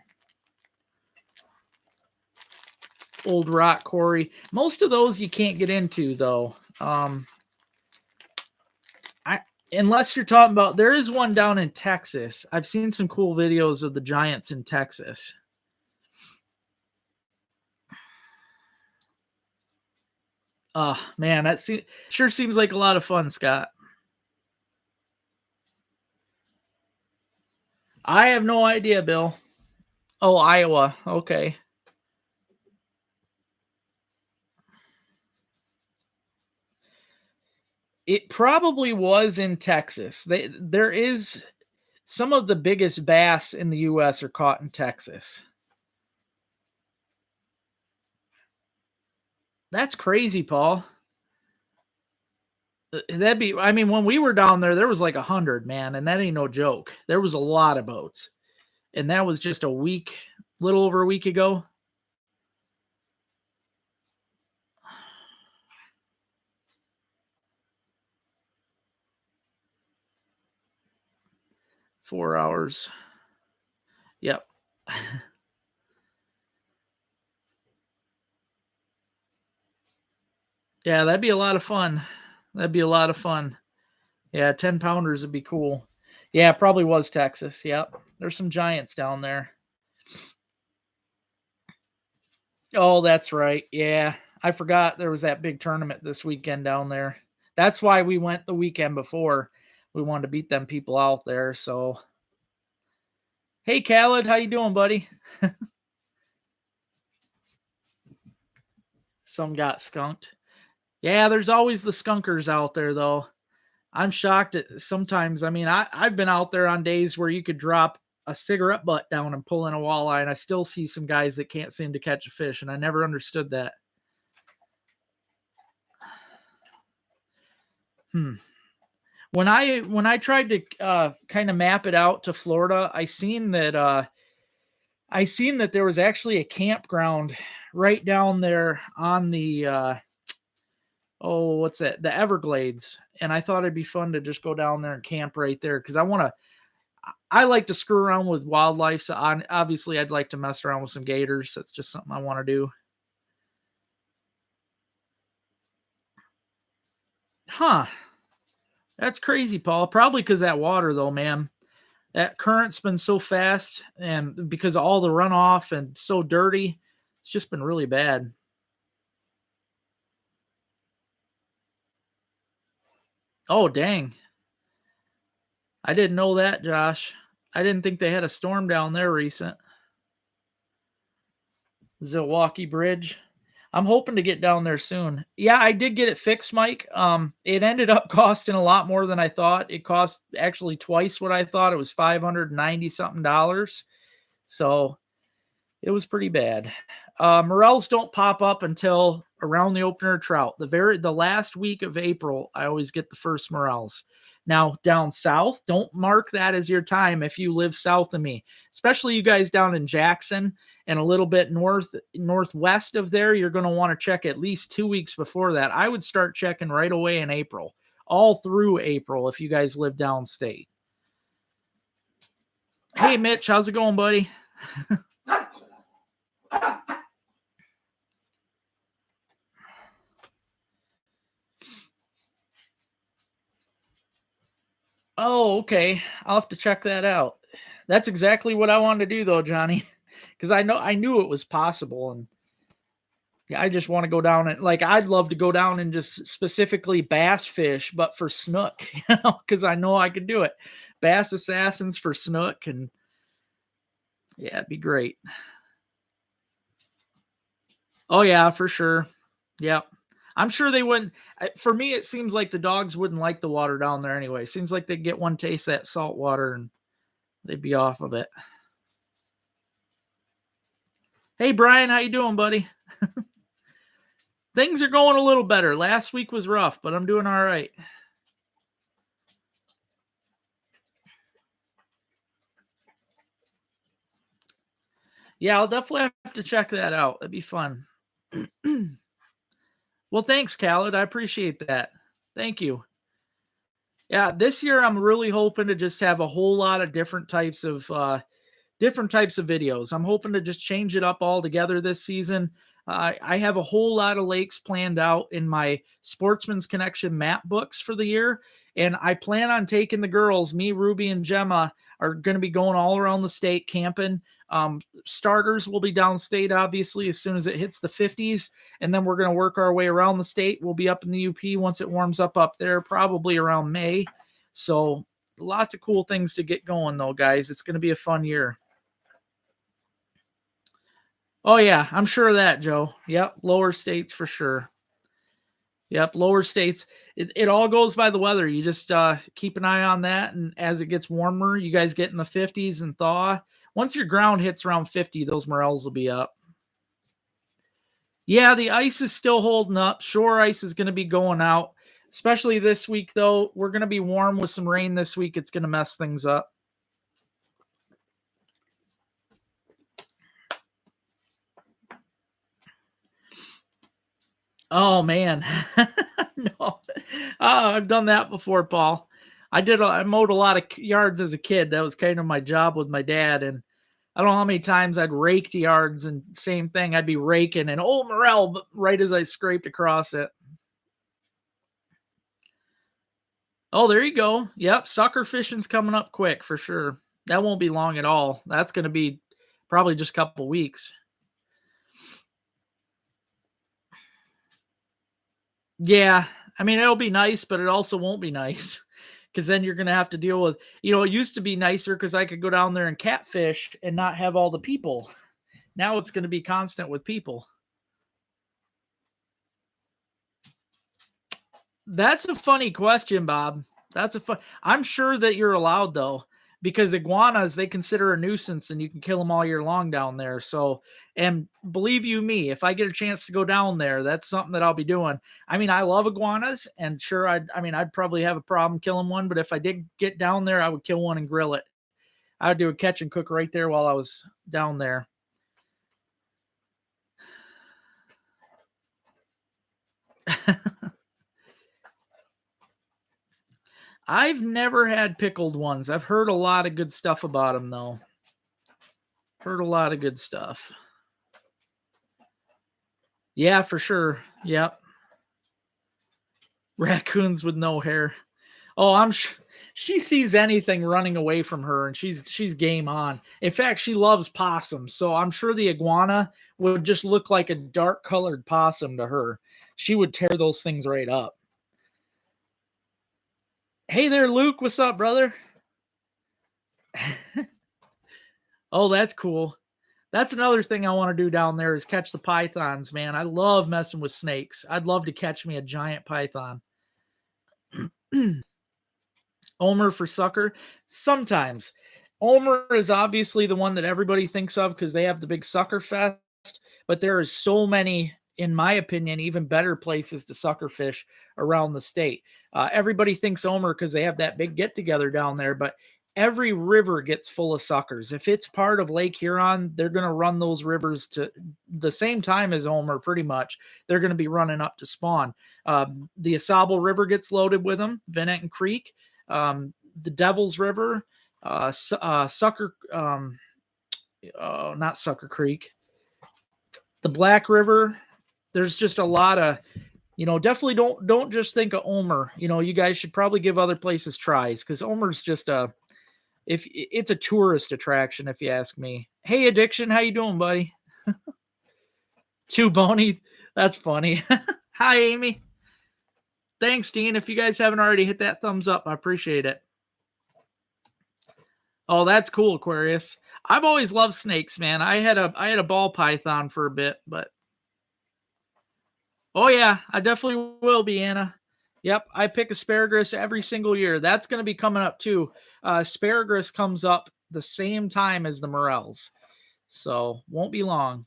[SPEAKER 1] Old rock quarry. Most of those you can't get into, though. Unless you're talking about, there is one down in Texas. I've seen some cool videos of the giants in Texas. Man, sure seems like a lot of fun, Scott. I have no idea, Bill. Oh, Iowa. Okay. It probably was in Texas. There is some of the biggest bass in the U.S. are caught in Texas. That's crazy, Paul. When we were down there was like 100, man, and that ain't no joke. There was a lot of boats. And that was just little over a week ago. Four hours. Yep. Yeah, that'd be a lot of fun. Yeah, 10 pounders would be cool. Yeah, it probably was Texas. Yep. There's some giants down there. Oh, that's right. Yeah. I forgot there was that big tournament this weekend down there. That's why we went the weekend before. We wanted to beat them people out there. So, hey, Khaled, how you doing, buddy? Some got skunked. Yeah, there's always the skunkers out there, though. I'm shocked at sometimes. I've been out there on days where you could drop a cigarette butt down and pull in a walleye, and I still see some guys that can't seem to catch a fish, and I never understood that. When I tried to kind of map it out to Florida, I seen that there was actually a campground right down there on the what's that? The Everglades. And I thought it'd be fun to just go down there and camp right there because I like to screw around with wildlife. So obviously I'd like to mess around with some gators. That's just something I want to do. Huh. That's crazy, Paul. Probably because that water, though, man. That current's been so fast, and because of all the runoff and so dirty, it's just been really bad. Oh, dang. I didn't know that, Josh. I didn't think they had a storm down there recent. Zilwaukee Bridge. I'm hoping to get down there soon. Yeah, I did get it fixed, Mike. It ended up costing a lot more than I thought. It cost actually twice what I thought. It was $590 something dollars. So it was pretty bad. Morels don't pop up until around the opener trout. The last week of April, I always get the first morels. Now down south, don't mark that as your time if you live south of me, especially you guys down in Jackson and a little bit northwest of there. You're going to want to check at least 2 weeks before that. I would start checking right away in April, all through April if you guys live downstate. Hey, Mitch, how's it going, buddy? Oh, okay. I'll have to check that out. That's exactly what I wanted to do, though, Johnny, because I knew it was possible, and I just want to go down and I'd love to go down and just specifically bass fish, but for snook, because I know I could do it. Bass assassins for snook, and yeah, it'd be great. Oh yeah, for sure. Yep. I'm sure they wouldn't. For me, it seems like the dogs wouldn't like the water down there anyway. Seems like they'd get one taste of that salt water and they'd be off of it. Hey, Brian, how you doing, buddy? Things are going a little better. Last week was rough, but I'm doing all right. Yeah, I'll definitely have to check that out. That'd be fun. Well, thanks, Khaled. I appreciate that. Thank you. Yeah, this year I'm really hoping to just have a whole lot of different types of videos. I'm hoping to just change it up altogether this season. I have a whole lot of lakes planned out in my Sportsman's Connection map books for the year. And I plan on taking the girls, me, Ruby, and Gemma, are going to be going all around the state camping. Starters will be downstate, obviously, as soon as it hits the 50s. And then we're going to work our way around the state. We'll be up in the UP once it warms up there, probably around May. So lots of cool things to get going, though, guys. It's going to be a fun year. Oh yeah, I'm sure of that, Joe. Yep, lower states for sure. Yep, lower states. It all goes by the weather. You just keep an eye on that, and as it gets warmer, you guys get in the 50s and thaw. Once your ground hits around 50, those morels will be up. Yeah, the ice is still holding up. Shore ice is going to be going out, especially this week, though. We're going to be warm with some rain this week. It's going to mess things up. Oh man, no, I've done that before, Paul. I mowed a lot of yards as a kid. That was kind of my job with my dad, and I don't know how many times I'd rake the yards, and same thing, I'd be raking, and oh, morel, right as I scraped across it. Oh, there you go. Yep, sucker fishing's coming up quick for sure. That won't be long at all. That's going to be probably just a couple weeks. Yeah, I mean it'll be nice, but it also won't be nice because then you're gonna have to deal with. It used to be nicer because I could go down there and catfish and not have all the people. Now it's going to be constant with people. That's a funny question, Bob. I'm sure that you're allowed though, because iguanas they consider a nuisance and you can kill them all year long down there. So, and believe you me, if I get a chance to go down there, that's something that I'll be doing. I mean, I love iguanas, and sure, I'd probably have a problem killing one, but if I did get down there, I would kill one and grill it. I would do a catch and cook right there while I was down there. I've never had pickled ones. I've heard a lot of good stuff about them, though. Heard a lot of good stuff. Yeah, for sure. Yep. Raccoons with no hair. Oh, she sees anything running away from her, and she's game on. In fact, she loves possums, so I'm sure the iguana would just look like a dark colored possum to her. She would tear those things right up. Hey there, Luke. What's up, brother? Oh, that's cool. That's another thing I want to do down there is catch the pythons, man. I love messing with snakes. I'd love to catch me a giant python. Omer for sucker? Sometimes. Omer is obviously the one that everybody thinks of because they have the big sucker fest, but there is so many, in my opinion, even better places to sucker fish around the state. Everybody thinks Omer because they have that big get together down there, but every river gets full of suckers. If it's part of Lake Huron, they're going to run those rivers to the same time as Omer, pretty much. They're going to be running up to spawn. The Asable River gets loaded with them, Venetton Creek, the Devil's River, Sucker, not Sucker Creek, the Black River. There's just a lot of, definitely don't just think of Omer. You guys should probably give other places tries because Omer's just if it's a tourist attraction, if you ask me. Hey, Addiction, how you doing, buddy? Too bony. That's funny. Hi, Amy. Thanks, Dean. If you guys haven't already hit that thumbs up, I appreciate it. Oh, that's cool, Aquarius. I've always loved snakes, man. I had a ball python for a bit, but oh yeah, I definitely will be, Anna. Yep, I pick asparagus every single year. That's going to be coming up too. Asparagus comes up the same time as the morels, so won't be long.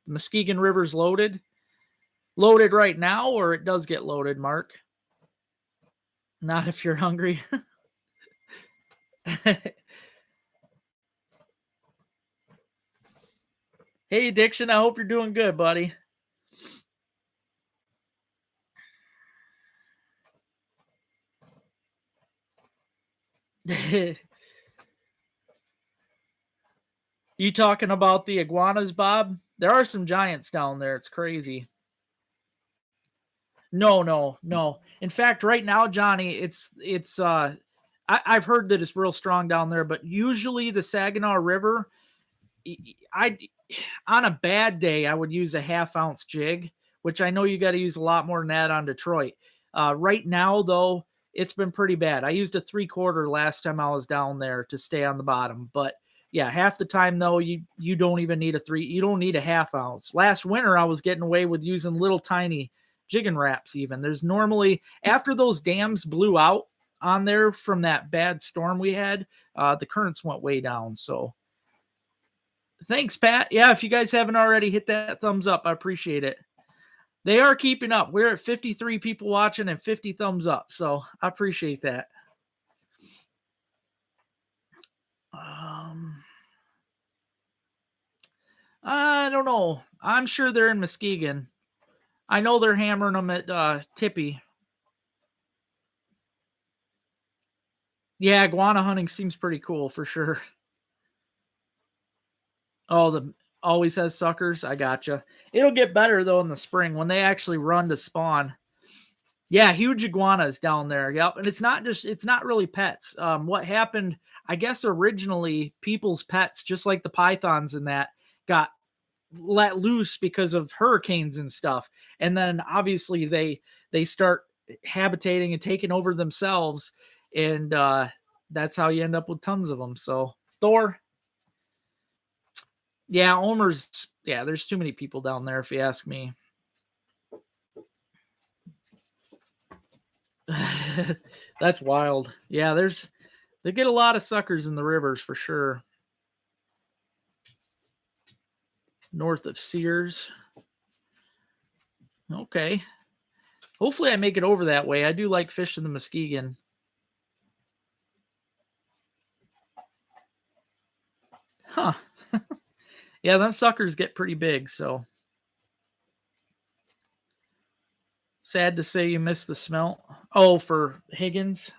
[SPEAKER 1] The Muskegon River's loaded. Loaded right now, or it does get loaded, Mark? Not if you're hungry. Hey, Addiction, I hope you're doing good, buddy. You talking about the iguanas, Bob? There are some giants down there. It's crazy. No, no, no. In fact, right now, Johnny, it's I've heard that it's real strong down there, but usually the Saginaw River, I on a bad day, I would use a half-ounce jig, which I know you got to use a lot more than that on Detroit. Right now, though, it's been pretty bad. I used a 3/4 last time I was down there to stay on the bottom, but yeah, half the time though, you don't even need you don't need a half ounce. Last winter, I was getting away with using little tiny jigging wraps. Even there's normally after those dams blew out on there from that bad storm we had, the currents went way down. So thanks, Pat. Yeah, if you guys haven't already, hit that thumbs up. I appreciate it. They are keeping up. We're at 53 people watching and 50 thumbs up. So I appreciate that. I don't know. I'm sure they're in Muskegon. I know they're hammering them at Tippy. Yeah, iguana hunting seems pretty cool for sure. Oh, the always has suckers. I gotcha. It'll get better though in the spring when they actually run to spawn. Yeah, huge iguanas down there. Yep. And it's not really pets. What happened, I guess originally people's pets, just like the pythons and that, got let loose because of hurricanes and stuff. And then obviously they start habitating and taking over themselves. And that's how you end up with tons of them. So Thor. Yeah, Omer's yeah, there's too many people down there if you ask me. That's wild. Yeah, they get a lot of suckers in the rivers for sure. North of Sears. Okay. Hopefully I make it over that way. I do like fishing the Muskegon. Huh. Yeah, them suckers get pretty big, so sad to say you missed the smelt. Oh, for Higgins.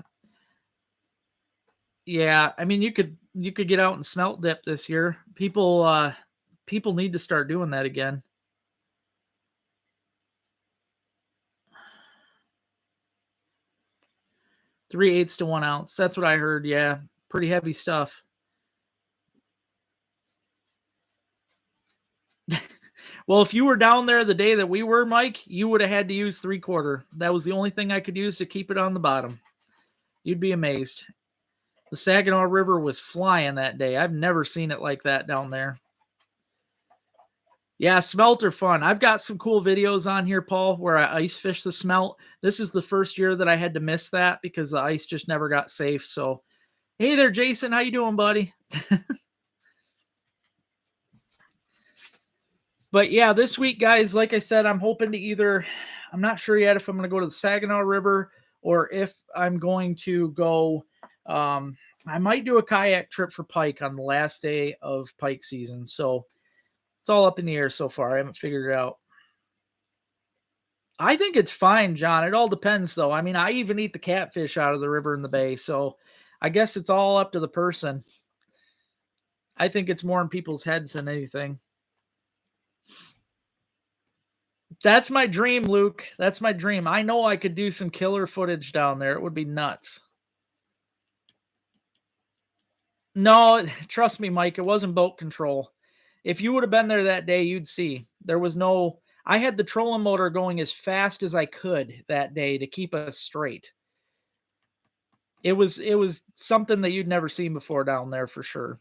[SPEAKER 1] Yeah, I mean you could get out and smelt dip this year. People need to start doing that again. 3/8 to 1 ounce. That's what I heard. Yeah, pretty heavy stuff. Well, if you were down there the day that we were, Mike, you would have had to use 3/4. That was the only thing I could use to keep it on the bottom. You'd be amazed. The Saginaw River was flying that day. I've never seen it like that down there. Yeah, smelt are fun. I've got some cool videos on here, Paul, where I ice fish the smelt. This is the first year that I had to miss that because the ice just never got safe. So, hey there, Jason. How you doing, buddy? But yeah, this week, guys, like I said, I'm hoping to either, I'm not sure yet if I'm going to go to the Saginaw River or if I'm going to go, I might do a kayak trip for pike on the last day of pike season. So it's all up in the air so far. I haven't figured it out. I think it's fine, John. It all depends, though. I mean, I even eat the catfish out of the river and the bay. So I guess it's all up to the person. I think it's more in people's heads than anything. That's my dream, Luke. That's my dream. I know I could do some killer footage down there. It would be nuts. No, trust me, Mike, it wasn't boat control. If you would have been there that day, you'd see. There was no, I had the trolling motor going as fast as I could that day to keep us straight. It was something that you'd never seen before down there for sure.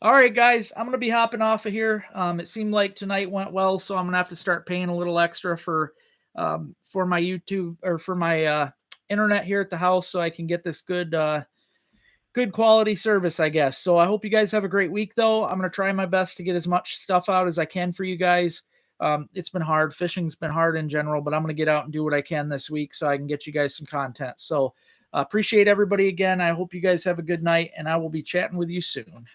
[SPEAKER 1] All right, guys, I'm gonna be hopping off of here. It seemed like tonight went well, so I'm gonna have to start paying a little extra for my YouTube or for my internet here at the house, so I can get this good quality service, I guess. So I hope you guys have a great week, though. I'm gonna try my best to get as much stuff out as I can for you guys. It's been hard. Fishing's been hard in general, but I'm gonna get out and do what I can this week so I can get you guys some content. So appreciate everybody again. I hope you guys have a good night, and I will be chatting with you soon.